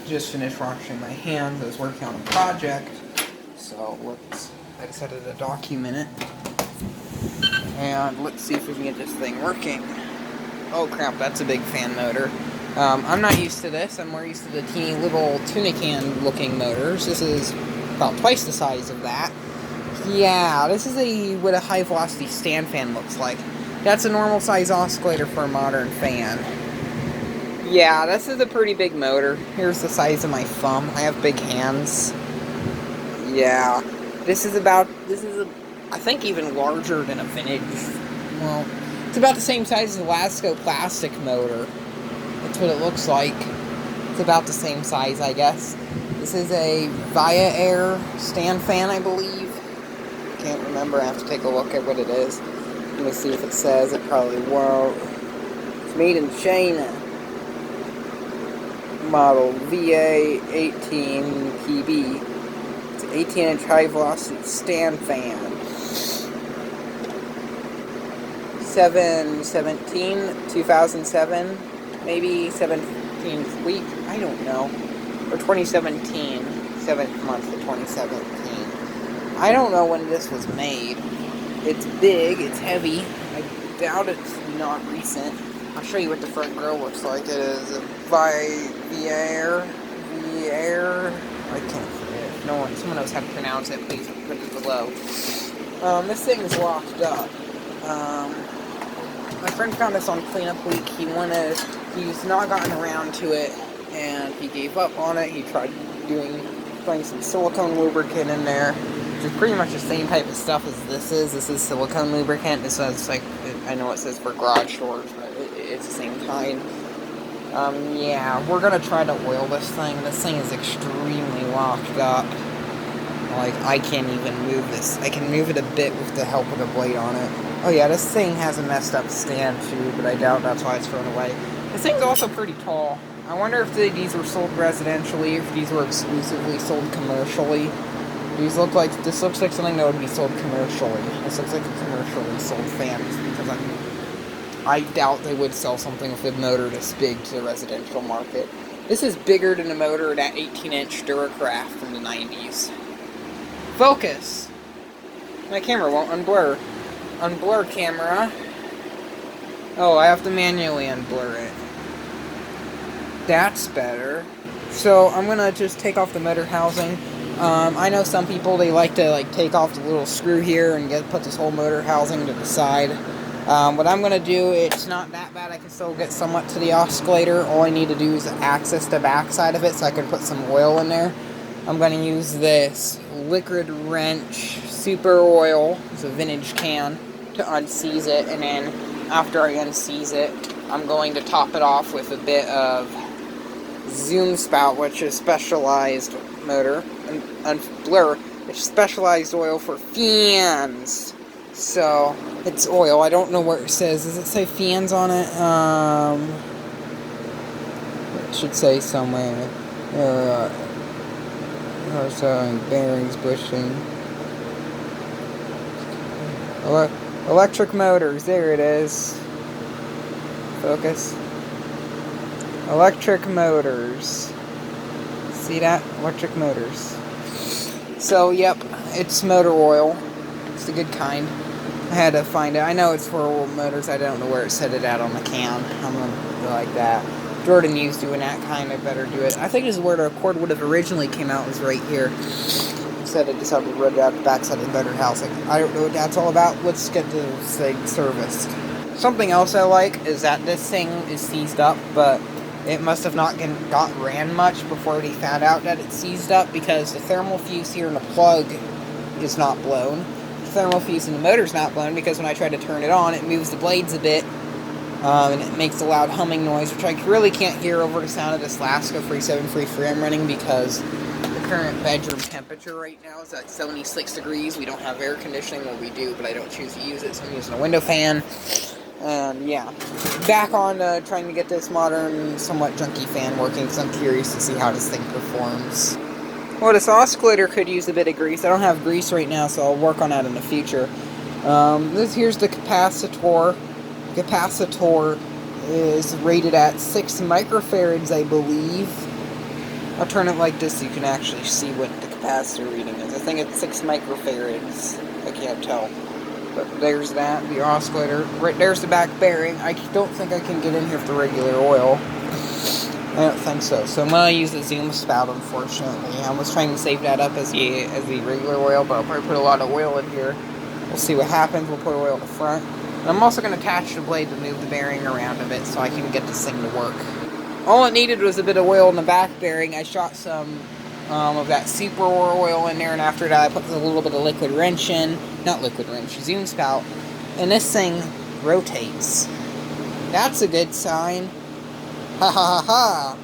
just finished washing my hands. I was working on a project, so I decided to document it. And let's see if we can get this thing working. Oh crap, that's a big fan motor. I'm not used to this. I'm more used to the teeny little tuna can looking motors. This is about twice the size of that. Yeah, this is what a high velocity stand fan looks like. That's a normal size oscillator for a modern fan. Yeah, this is a pretty big motor. Here's the size of my thumb. I have big hands. Yeah, I think even larger than a vintage. Well, it's about the same size as a Lasco plastic motor. That's what it looks like. It's about the same size, I guess. This is a Vie-Air stand fan, I believe. Can't remember. I have to take a look at what it is. Let me see if it says. It probably won't. It's made in China. Model VA18PB. It's an 18-inch high-velocity stand fan. 2007, maybe 17th week, I don't know, or 2017, 7th month of 2017. I don't know when this was made. It's big, it's heavy. I doubt it's not recent. I'll show you what the front grille looks like. It is a Vie-Air, I can't forget. Someone knows how to pronounce it, please put it below. This thing is locked up. My friend found this on cleanup week. He's not gotten around to it, and he gave up on it. He tried putting some silicone lubricant in there, which is pretty much the same type of stuff as this is. This is silicone lubricant. This is I know it says for garage doors, but it's the same kind. Yeah, we're gonna try to oil this thing. This thing is extremely locked up. Like, I can't even move this. I can move it a bit with the help of the blade on it. Oh yeah, this thing has a messed up stand too, but I doubt that's why it's thrown away. This thing's also pretty tall. I wonder if these were sold residentially, if these were exclusively sold commercially. This looks like something that would be sold commercially. This looks like a commercially sold fan, because I doubt they would sell something with a motor this big to the residential market. This is bigger than the motor of that 18-inch Duracraft from the 90s. Focus! My camera won't unblur. Unblur camera. Oh, I have to manually unblur it. That's better. So I'm gonna just take off the motor housing. I know some people, they like to take off the little screw here and put this whole motor housing to the side. What I'm gonna do, it's not that bad. I can still get somewhat to the oscillator. All I need to do is access the back side of it so I can put some oil in there. I'm gonna use this Liquid Wrench Super Oil. It's a vintage can, to unseize it, and then after I unseize it, I'm going to top it off with a bit of Zoom Spout, which is specialized motor, and Blur, which is specialized oil for fans. So it's oil. I don't know where it says. Does it say fans on it? It should say somewhere. Bearings, bushing. Electric motors, there it is. Focus. Electric motors. See that? Electric motors. So, yep, it's motor oil. It's the good kind. I had to find it. I know it's for old motors. I don't know where it said it at on the can. I'm gonna do like that. Jordan used doing that kind. I better do it. I think this is where the cord would have originally came out, was right here. Instead I decided to run down the backside of the motor housing. I don't know what that's all about. Let's get this thing serviced. Something else I like is that this thing is seized up, but it must have not got ran much before they found out that it's seized up, because the thermal fuse here in the plug is not blown. The thermal fuse in the motor is not blown, because when I try to turn it on, it moves the blades a bit, and it makes a loud humming noise, which I really can't hear over the sound of this Lasco 373 I'm running, because the current bedroom temperature right now is at 76 degrees. We don't have air conditioning. Well, we do, but I don't choose to use it, so I'm using a window fan. And yeah, back on trying to get this modern, somewhat junky fan working, because I'm curious to see how this thing performs. Well, this oscillator could use a bit of grease. I don't have grease right now, so I'll work on that in the future. Here's the capacitor. Capacitor is rated at 6 microfarads, I believe. I'll turn it like this so you can actually see what the capacitor reading is. I think it's 6 microfarads. I can't tell. But there's that, the oscillator. Right there's the back bearing. I don't think I can get in here with the regular oil. I don't think so. So I'm going to use the zoom spout, unfortunately. I was trying to save that up as the regular oil, but I'll probably put a lot of oil in here. We'll see what happens. We'll put oil in the front. And I'm also going to attach the blade to move the bearing around a bit so I can get this thing to work. All it needed was a bit of oil in the back bearing. I shot some of that super oil in there, and after that I put a little bit of liquid wrench in. Not liquid wrench, zoom spout. And this thing rotates. That's a good sign. Ha ha ha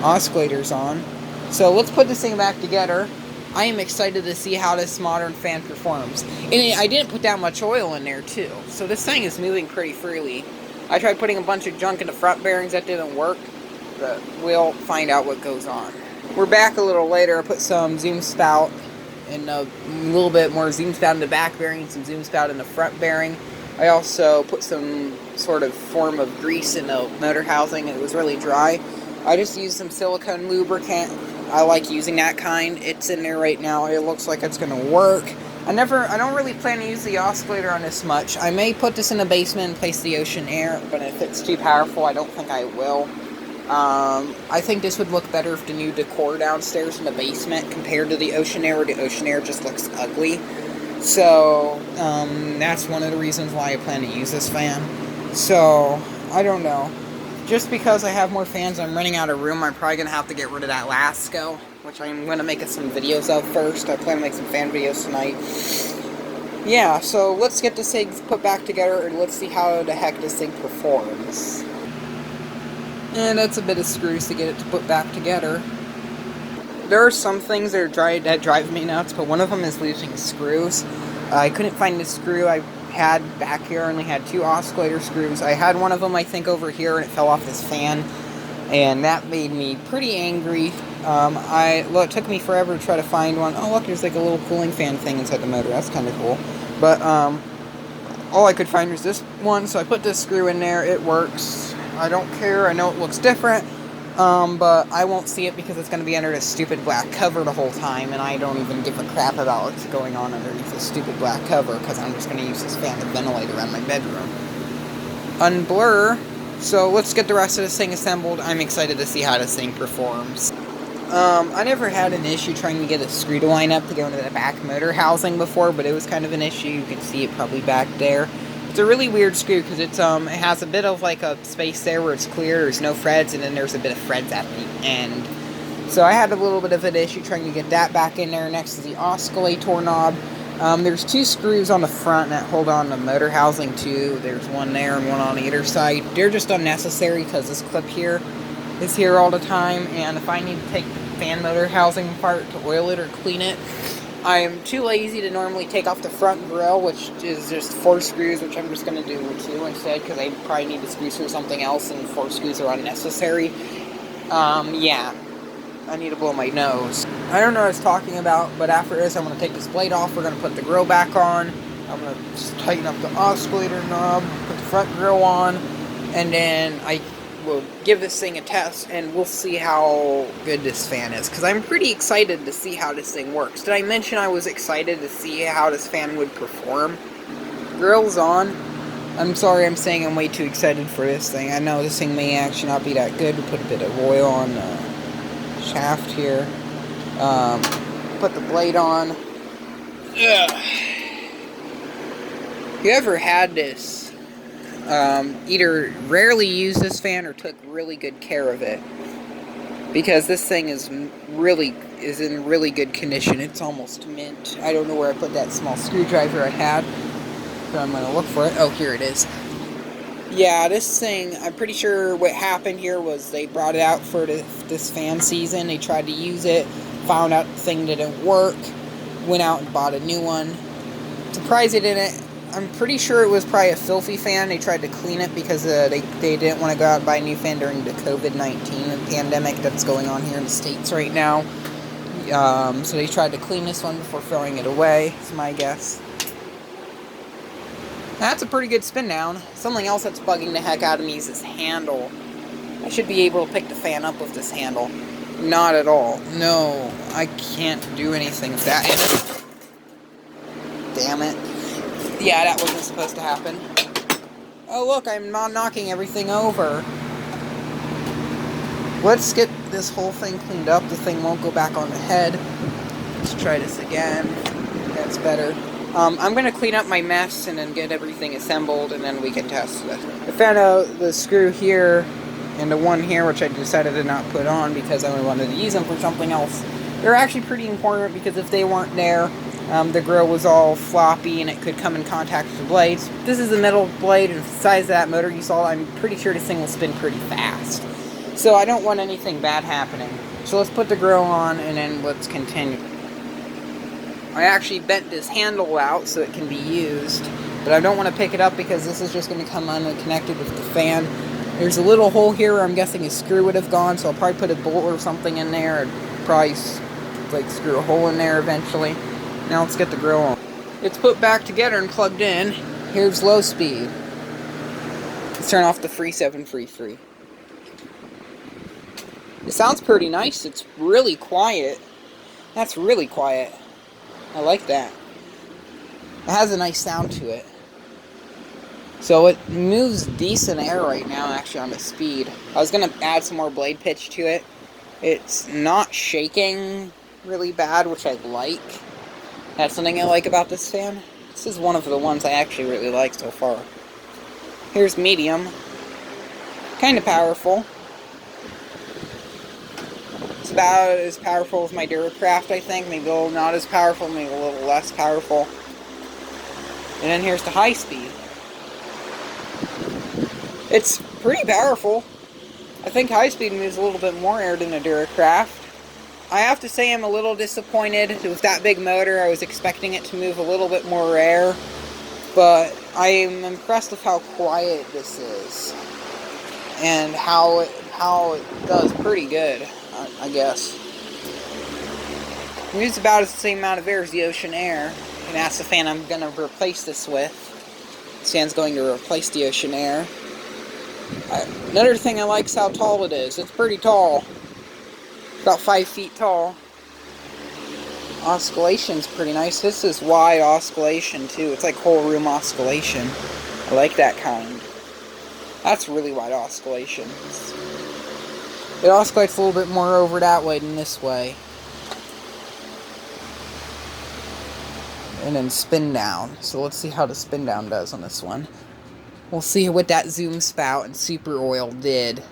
ha. Oscillator's on. So let's put this thing back together. I am excited to see how this modern fan performs. And I didn't put that much oil in there too. So this thing is moving pretty freely. I tried putting a bunch of junk in the front bearings. That didn't work. But we'll find out what goes on. We're back a little later. I put some zoom spout and a little bit more zoom spout in the back bearing, some zoom spout in the front bearing. I also put some sort of form of grease in the motor housing. It was really dry. I just used some silicone lubricant. I like using that kind. It's in there right now. It looks like it's going to work. I don't really plan to use the oscillator on this much. I may put this in the basement and place the Ocean Air, but if it's too powerful, I don't think I will. I think this would look better if the new decor downstairs in the basement compared to the Ocean Air, where the Ocean Air just looks ugly. So, that's one of the reasons why I plan to use this fan. So, I don't know. Just because I have more fans, I'm running out of room. I'm probably going to have to get rid of that Lasco, which I'm going to make some videos of first. I plan to make some fan videos tonight. Yeah, so let's get this thing put back together, and let's see how the heck this thing performs. And that's a bit of screws to get it to put back together. There are some things that drive me nuts, but one of them is losing screws. I couldn't find the screw I had back here. I only had 2 oscillator screws. I had one of them, I think, over here, and it fell off this fan, and that made me pretty angry. It took me forever to try to find one. Oh, look, there's like a little cooling fan thing inside the motor. That's kind of cool. But all I could find was this one, so I put this screw in there. It works. I don't care. I know it looks different. But I won't see it because it's going to be under this stupid black cover the whole time, and I don't even give a crap about what's going on underneath this stupid black cover, because I'm just going to use this fan to ventilate around my bedroom. Unblur. So let's get the rest of this thing assembled. I'm excited to see how this thing performs. I never had an issue trying to get a screw to line up to go into the back motor housing before, but it was kind of an issue. You can see it probably back there. It's a really weird screw because it has a bit of like a space there where it's clear, there's no threads, and then there's a bit of threads at the end. So I had a little bit of an issue trying to get that back in there next to the oscillator knob. There's 2 screws on the front that hold on the motor housing too. There's one there and one on either side. They're just unnecessary because this clip here is here all the time, and if I need to take the fan motor housing apart to oil it or clean it, I am too lazy to normally take off the front grill, which is just 4 screws, which I'm just going to do 2 instead, because I probably need to screw through something else, and 4 screws are unnecessary. Yeah. I need to blow my nose. I don't know what I was talking about, but after this, I'm going to take this blade off. We're going to put the grill back on. I'm going to just tighten up the oscillator knob, put the front grill on, and then I will give this thing a test, and we'll see how good this fan is, because I'm pretty excited to see how this thing works. Did I mention I was excited to see how this fan would perform? Grille's on. I'm sorry I'm saying I'm way too excited for this thing. I know this thing may actually not be that good. We put a bit of oil on the shaft here. Put the blade on. Ugh. You ever had this? Either rarely use this fan or took really good care of it, because this thing is in really good condition. It's almost mint. I don't know where I put that small screwdriver I had, so I'm going to look for it. Oh, here it is. Yeah, this thing, I'm pretty sure what happened here was they brought it out for this fan season. They tried to use it, found out the thing didn't work, went out and bought a new one. Surprised it didn't. I'm pretty sure it was probably a filthy fan. They tried to clean it because they didn't want to go out and buy a new fan during the COVID-19 pandemic that's going on here in the States right now. So they tried to clean this one before throwing it away, is my guess. That's a pretty good spin down. Something else that's bugging the heck out of me is this handle. I should be able to pick the fan up with this handle. Not at all. No, I can't do anything with that. Damn it. Yeah, that wasn't supposed to happen. Oh look, I'm not knocking everything over. Let's get this whole thing cleaned up. The thing won't go back on the head. Let's try this again. That's better. I'm going to clean up my mess and then get everything assembled, and then we can test it. I found out the screw here and the one here, which I decided to not put on because I wanted to use them for something else. They're actually pretty important because if they weren't there, the grill was all floppy and it could come in contact with the blades. This is a metal blade, and the size of that motor you saw, I'm pretty sure this thing will spin pretty fast. So I don't want anything bad happening. So let's put the grill on and then let's continue. I actually bent this handle out so it can be used, but I don't want to pick it up because this is just going to come unconnected with the fan. There's a little hole here where I'm guessing a screw would have gone, so I'll probably put a bolt or something in there and probably like screw a hole in there eventually. Now let's get the grill on. It's put back together and plugged in. Here's low speed. Let's turn off the free 7 free 3. It sounds pretty nice. It's really quiet. That's really quiet. I like that. It has a nice sound to it. So it moves decent air right now, actually, on the speed. I was going to add some more blade pitch to it. It's not shaking really bad, which I like. That's something I like about this fan. This is one of the ones I actually really like so far. Here's medium. Kind of powerful. It's about as powerful as my Duracraft, I think. Maybe a little not as powerful, maybe a little less powerful. And then here's the high speed. It's pretty powerful. I think high speed moves a little bit more air than a Duracraft. I have to say I'm a little disappointed with that big motor. I was expecting it to move a little bit more air, but I am impressed with how quiet this is and how it does pretty good, I guess. It moves about the same amount of air as the Ocean Air, and that's the fan I'm going to replace this with. This fan's going to replace the Ocean Air. Another thing I like is how tall it is. It's pretty tall. About 5 feet tall. Oscillation's pretty nice. This is wide oscillation too. It's like whole room oscillation. I like that kind. That's really wide oscillation. It oscillates a little bit more over that way than this way. And then spin down. So let's see how the spin down does on this one. We'll see what that zoom spout and super oil did.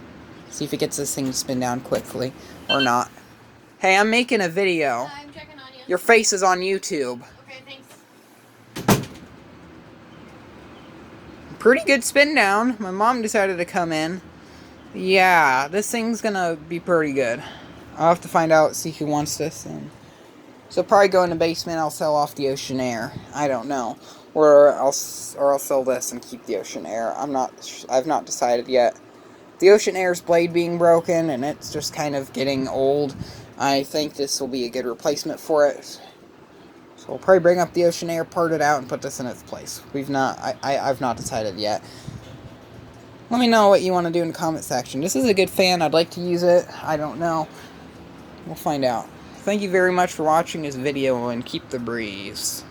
See if it gets this thing to spin down quickly or not. Hey, I'm making a video. I'm checking on you. Your face is on YouTube. Okay, thanks. Pretty good spin down. My mom decided to come in. Yeah, this thing's gonna be pretty good. I'll have to find out, see who wants this. So probably go in the basement. I'll sell off the Ocean Air. I don't know. Or I'll sell this and keep the Ocean Air. I've not decided yet. The Ocean Air's blade being broken, and it's just kind of getting old. I think this will be a good replacement for it. So we'll probably bring up the Ocean Air, part it out, and put this in its place. I've not decided yet. Let me know what you want to do in the comment section. This is a good fan. I'd like to use it. I don't know. We'll find out. Thank you very much for watching this video, and keep the breeze.